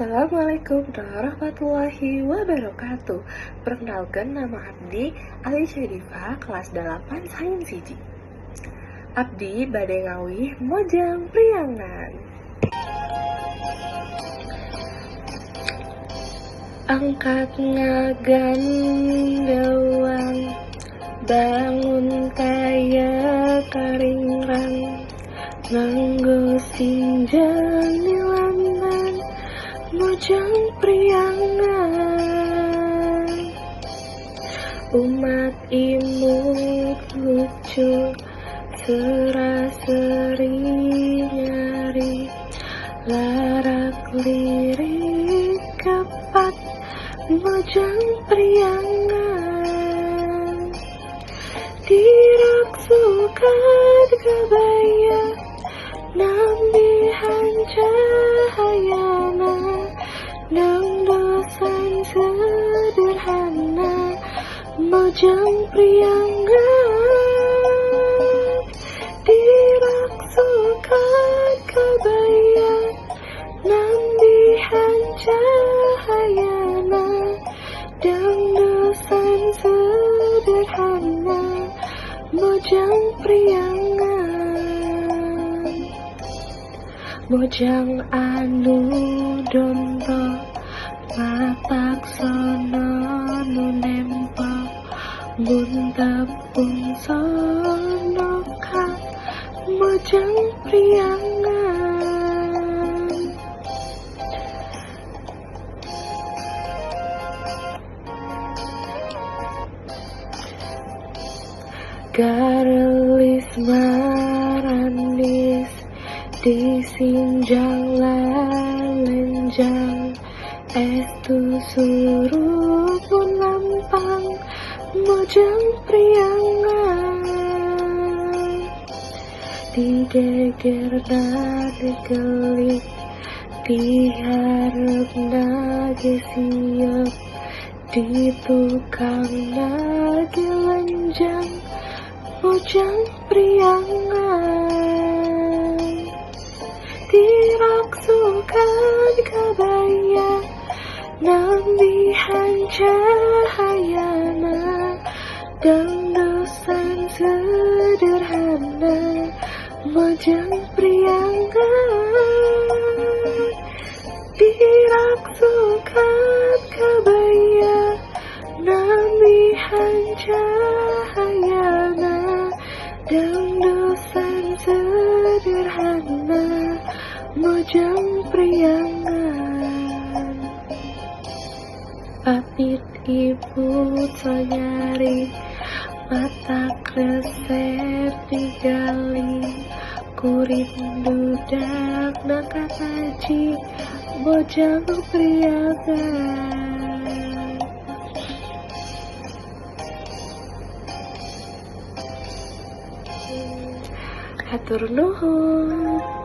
Assalamualaikum warahmatullahi wabarakatuh. Perkenalkan, nama Abdi Ali Syarifah, kelas 8 Sains Hiji. Abdi bade ngawih mojang priangan. Angkat ngagan dewang, bangun kaya karingrang, nganggo sinjang nilanan, mojang priangan. Umat imut lucu, seraseri nyari, larak lirik kapat, mojang priangan. Dirak sukat kabaya, nambihan cahayana, nang dosan sederhana, mojang priangan. Dirak sukat kabaya, nambihan cahayana, nang dosan sederhana, mojang priangan. Mojang anu donto, matak sono nu nempo, mun tepung sono ka, mojang priangan. Garelis maranis, disinjang lalenjang, estu suruh pun lampang, mojang priangan. Digeger nage gelik, diharap nage siap, ditukang nage lenjang, mojang priangan. Dirak sukan kabaya, nambihan cahayana, dan dosan sederhana, mojang priangan. Dirak sukan kabaya, nambihan cahayana, dan dosan sederhana, mojang priangan. Papit ibu sonyari, mata resep digali, kurit dudak nakataji, mojang priangan. Hatur nuhun.